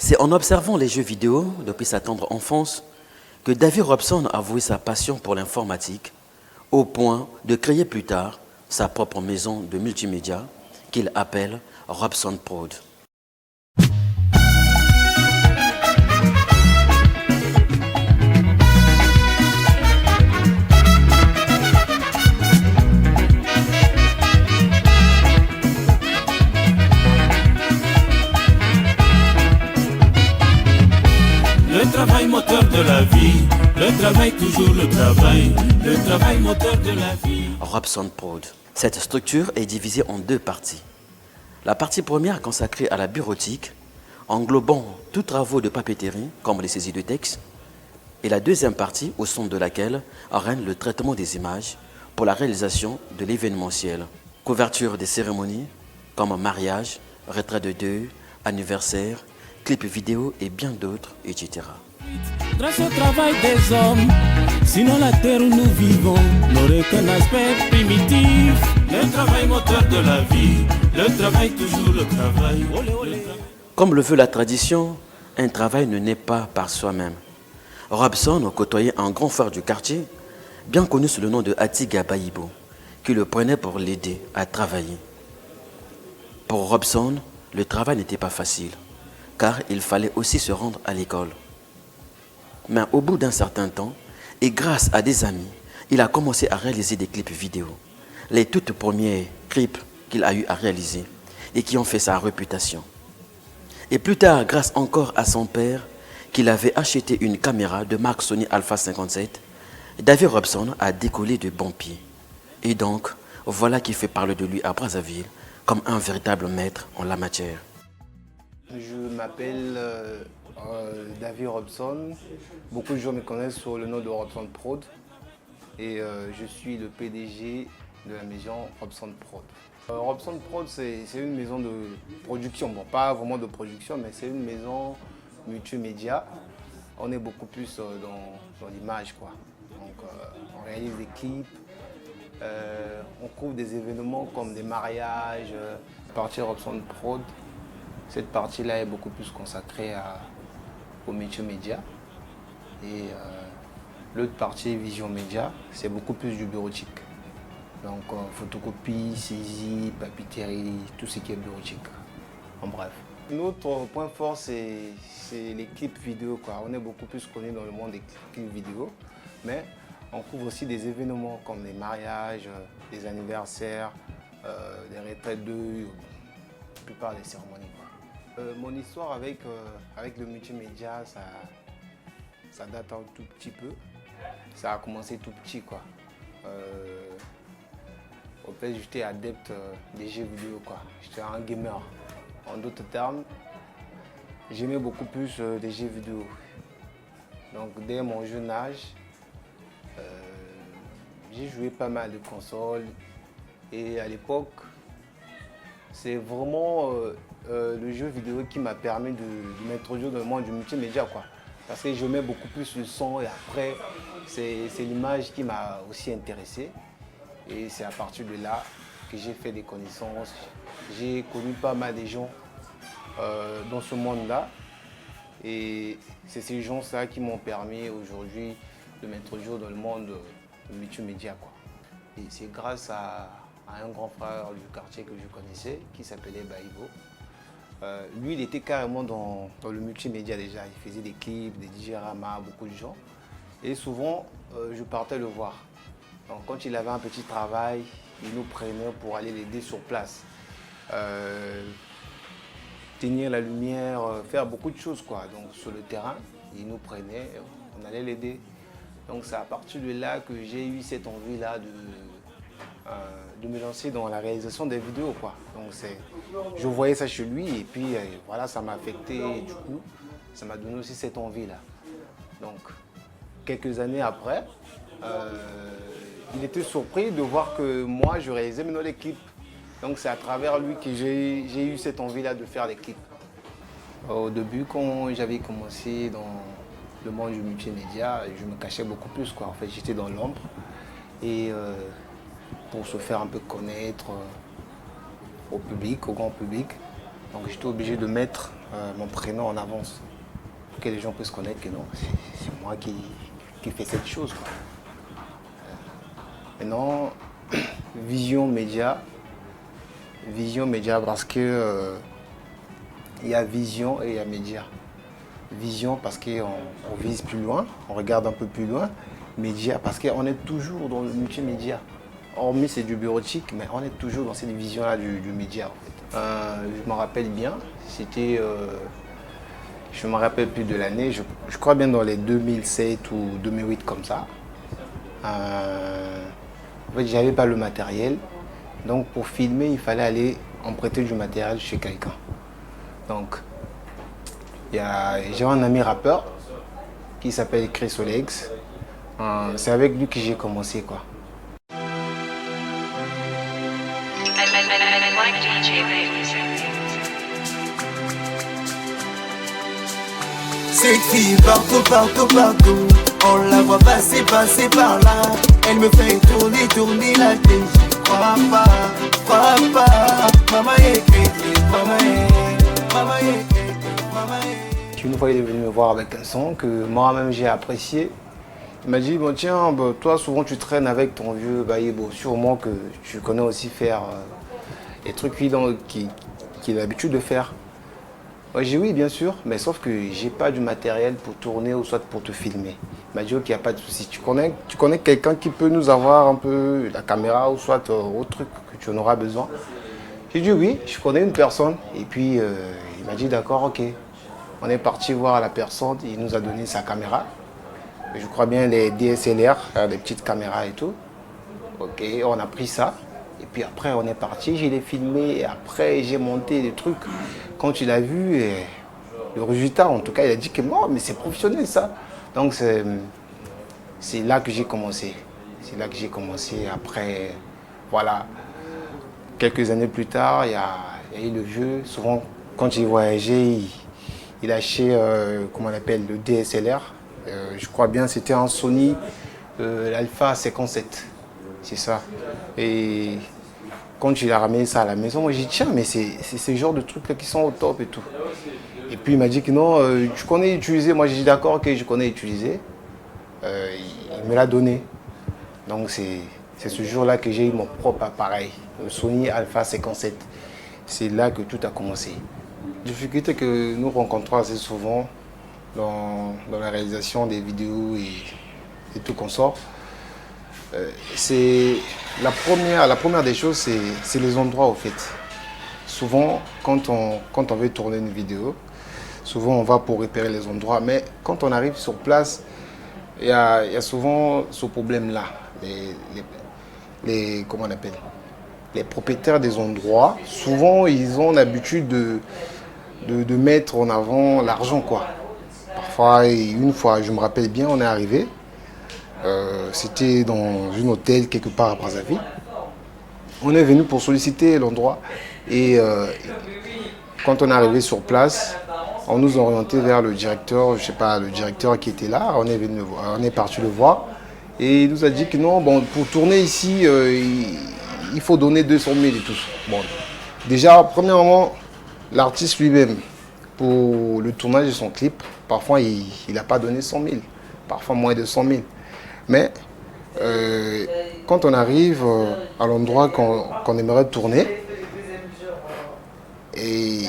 C'est en observant les jeux vidéo depuis sa tendre enfance que David Robson a voué sa passion pour l'informatique au point de créer plus tard sa propre maison de multimédia qu'il appelle Robson Prod. Le travail moteur de la vie, le travail toujours le travail moteur de la vie. Robson Prod. Cette structure est divisée en deux parties. La partie première consacrée à la bureautique, englobant tous travaux de papeterie comme les saisies de texte, et la deuxième partie au centre de laquelle règne le traitement des images pour la réalisation de l'événementiel, couverture des cérémonies comme mariage, retrait de deuil, anniversaire, clips vidéo et bien d'autres, etc. Grâce au travail des hommes, sinon la terre où nous vivons n'aurait qu'un aspect primitif. Le travail moteur de la vie, le travail toujours le travail. Olé, olé. Comme le veut la tradition, un travail ne naît pas par soi-même. Robson côtoyait un grand frère du quartier, bien connu sous le nom de Atiga Bayibo, qui le prenait pour l'aider à travailler. Pour Robson, le travail n'était pas facile, car il fallait aussi se rendre à l'école. Mais au bout d'un certain temps, et grâce à des amis, il a commencé à réaliser des clips vidéo. Les toutes premiers clips qu'il a eu à réaliser et qui ont fait sa réputation. Et plus tard, grâce encore à son père, qu'il avait acheté une caméra de marque Sony Alpha 57, David Robson a décollé de bon pied. Et donc, voilà qui fait parler de lui à Brazzaville comme un véritable maître en la matière. Je m'appelle David Robson. Beaucoup de gens me connaissent sous le nom de Robson Prod. Et je suis le PDG de la maison Robson Prod. Robson Prod, c'est une maison de production. Bon, pas vraiment de production, mais c'est une maison multimédia. On est beaucoup plus dans l'image, quoi. Donc, on réalise des clips, on couvre des événements comme des mariages. La partie Robson Prod, cette partie-là est beaucoup plus consacrée au multimédia. Et l'autre partie, Vision Média, c'est beaucoup plus du bureautique. Donc photocopie, saisie, papeterie, tout ce qui est bureautique. En bref. Notre point fort, c'est les clips vidéo, quoi. On est beaucoup plus connu dans le monde des clips vidéo, mais on couvre aussi des événements comme les mariages, les anniversaires, les retraites de la plupart des cérémonies, quoi. Mon histoire avec le multimédia, ça date un tout petit peu. Ça a commencé tout petit, quoi. En fait, j'étais adepte des jeux vidéo, quoi. J'étais un gamer. En d'autres termes, j'aimais beaucoup plus les jeux vidéo. Donc, dès mon jeune âge, j'ai joué pas mal de consoles. Et à l'époque, c'est vraiment le jeu vidéo qui m'a permis de m'introduire dans le monde du multimédia, quoi. Parce que j'aimais beaucoup plus le son et après, c'est l'image qui m'a aussi intéressé. Et c'est à partir de là que j'ai fait des connaissances. J'ai connu pas mal de gens dans ce monde-là. Et c'est ces gens-là qui m'ont permis aujourd'hui de m'introduire dans le monde multimédia, quoi. Et c'est grâce à un grand frère du quartier que je connaissais qui s'appelait Baïbo. Lui, il était carrément dans le multimédia déjà. Il faisait des clips, des dioramas, beaucoup de gens. Et souvent, je partais le voir. Donc, quand il avait un petit travail, il nous prenait pour aller l'aider sur place. Tenir la lumière, faire beaucoup de choses, quoi. Donc, sur le terrain, il nous prenait, on allait l'aider. Donc, c'est à partir de là que j'ai eu cette envie-là de me lancer dans la réalisation des vidéos, quoi. Donc, je voyais ça chez lui et puis voilà, ça m'a affecté et du coup, ça m'a donné aussi cette envie-là. Donc, quelques années après, il était surpris de voir que moi, je réalisais maintenant les clips. Donc, c'est à travers lui que j'ai eu cette envie-là de faire des clips. Au début, quand j'avais commencé dans le monde du multimédia, je me cachais beaucoup plus, quoi. En fait, j'étais dans l'ombre. Et pour se faire un peu connaître au public, au grand public, donc j'étais obligé de mettre mon prénom en avance. Pour que les gens puissent connaître que non, c'est moi qui fais cette chose, quoi. Maintenant, vision média parce que il y a vision et il y a média. Vision parce qu'on vise plus loin, on regarde un peu plus loin. Média parce qu'on est toujours dans le multimédia. Hormis c'est du bureautique, mais on est toujours dans cette vision-là du média. En fait. Je me rappelle bien, c'était, je me rappelle plus de l'année, je crois bien dans les 2007 ou 2008 comme ça. En fait, j'avais pas le matériel, donc pour filmer, il fallait aller emprunter du matériel chez quelqu'un. Donc, j'ai un ami rappeur qui s'appelle Chris Olex. C'est avec lui que j'ai commencé, quoi. Cette fille partout, partout, partout. On la voit passer, passer par là. Elle me fait tourner, tourner la tête. Crois pas, maman Une fois il est venu me voir avec un son que moi-même j'ai apprécié. Il m'a dit, bon tiens, toi souvent tu traînes avec ton vieux Bayibo, sûrement que tu connais aussi faire les trucs qu'il a l'habitude de faire. Moi j'ai dit oui bien sûr, mais sauf que j'ai pas du matériel pour tourner ou soit pour te filmer. Il m'a dit ok, il n'y a pas de souci. Tu connais quelqu'un qui peut nous avoir un peu la caméra ou soit autre truc que tu en auras besoin. J'ai dit oui, je connais une personne. Et puis il m'a dit d'accord, ok. On est parti voir la personne, il nous a donné sa caméra. Je crois bien les DSLR, des petites caméras et tout. Ok, on a pris ça. Et puis après, on est parti, je l'ai filmé. Et après, j'ai monté des trucs. Quand il a vu le résultat, en tout cas, il a dit que non, mais c'est professionnel ça. Donc c'est là que j'ai commencé. C'est là que j'ai commencé. Après, voilà. Quelques années plus tard, il y a eu le vieux. Souvent, quand il voyageait, il achetait, comment on appelle, le DSLR. Je crois bien c'était un Sony l'Alpha 57. C'est ça. Et quand il a ramené ça à la maison, moi j'ai dit tiens, mais c'est ce genre de trucs là qui sont au top et tout. Et puis il m'a dit que non, tu connais utiliser. Moi j'ai dit d'accord, ok, je connais utiliser. Il me l'a donné. Donc c'est ce jour-là que j'ai eu mon propre appareil, le Sony Alpha 57. C'est là que tout a commencé. Difficulté que nous rencontrons assez souvent dans la réalisation des vidéos et tout qu'on sort, c'est la première des choses, c'est les endroits au fait. Souvent, quand on veut tourner une vidéo, souvent on va pour repérer les endroits, mais quand on arrive sur place, il y a souvent ce problème-là. Comment on appelle, les propriétaires des endroits, souvent ils ont l'habitude de mettre en avant l'argent, quoi. Parfois, une fois, je me rappelle bien, on est arrivé, c'était dans un hôtel quelque part à Brazzaville. On est venu pour solliciter l'endroit et quand on est arrivé sur place, on nous a orienté vers le directeur, je sais pas, le directeur qui était là. On est parti le voir et il nous a dit que non, bon, pour tourner ici, il faut donner 200 000 et tout. Bon, déjà, premièrement, l'artiste lui-même, pour le tournage de son clip, parfois il n'a pas donné 100 000, parfois moins de 100 000. Mais quand on arrive à l'endroit qu'on aimerait tourner, et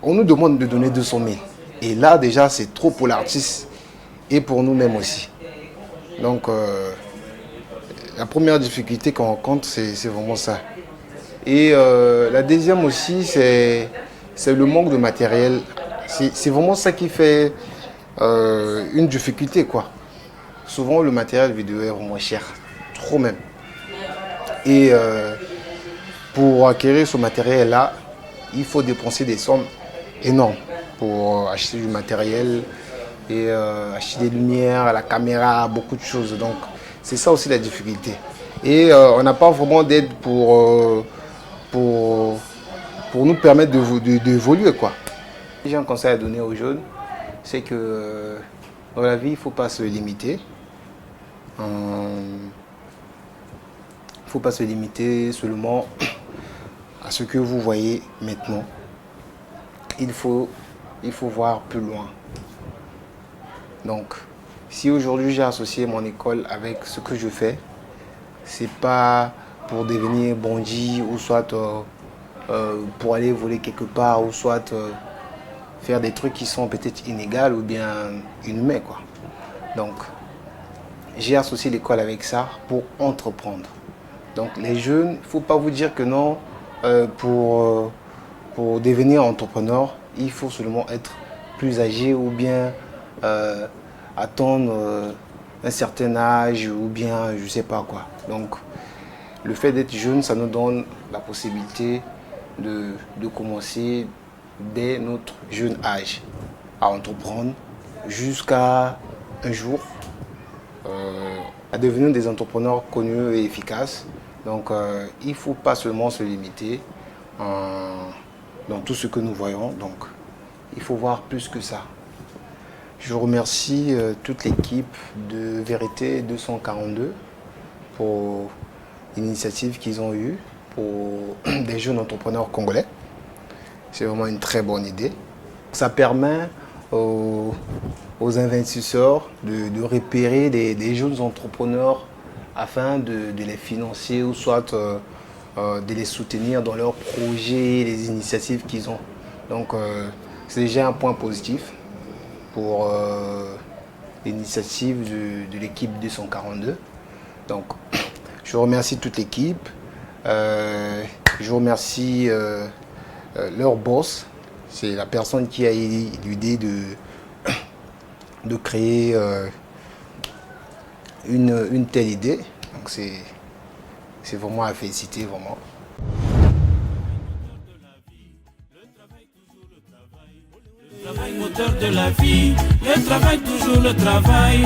on nous demande de donner 200 000. Et là déjà c'est trop pour l'artiste et pour nous-mêmes aussi. Donc la première difficulté qu'on rencontre, c'est vraiment ça. Et la deuxième aussi, c'est le manque de matériel. C'est vraiment ça qui fait une difficulté, quoi. Souvent, le matériel vidéo est vraiment cher, trop même. Et pour acquérir ce matériel-là, il faut dépenser des sommes énormes pour acheter du matériel et acheter des lumières, la caméra, beaucoup de choses. Donc, c'est ça aussi la difficulté. Et on n'a pas vraiment d'aide pour nous permettre d'évoluer, quoi. J'ai un conseil à donner aux jeunes, c'est que dans la vie, il ne faut pas se limiter. Il ne faut pas se limiter seulement à ce que vous voyez maintenant. Il faut il faut voir plus loin. Donc, si aujourd'hui j'ai associé mon école avec ce que je fais, c'est pas pour devenir bandit ou soit pour aller voler quelque part ou soit faire des trucs qui sont peut-être inégaux ou bien inhumains, quoi. Donc, j'ai associé l'école avec ça pour entreprendre. Donc, les jeunes, il ne faut pas vous dire que non, pour devenir entrepreneur, il faut seulement être plus âgé ou bien attendre un certain âge ou bien je ne sais pas quoi. Donc, le fait d'être jeune, ça nous donne la possibilité de commencer dès notre jeune âge à entreprendre jusqu'à un jour à devenir des entrepreneurs connus et efficaces. Donc il ne faut pas seulement se limiter dans tout ce que nous voyons. Donc il faut voir plus que ça. Je remercie toute l'équipe de Vérité 242 pour l'initiative qu'ils ont eue pour des jeunes entrepreneurs congolais. C'est vraiment une très bonne idée. Ça permet aux investisseurs de repérer des jeunes entrepreneurs afin de les financer ou soit de les soutenir dans leurs projets, les initiatives qu'ils ont. Donc c'est déjà un point positif pour l'initiative de l'équipe 242. Donc je remercie toute l'équipe. Je remercie leur boss, c'est la personne qui a eu l'idée de créer une telle idée. Donc c'est vraiment à féliciter, vraiment. Le travail moteur de la vie, le travail toujours le travail.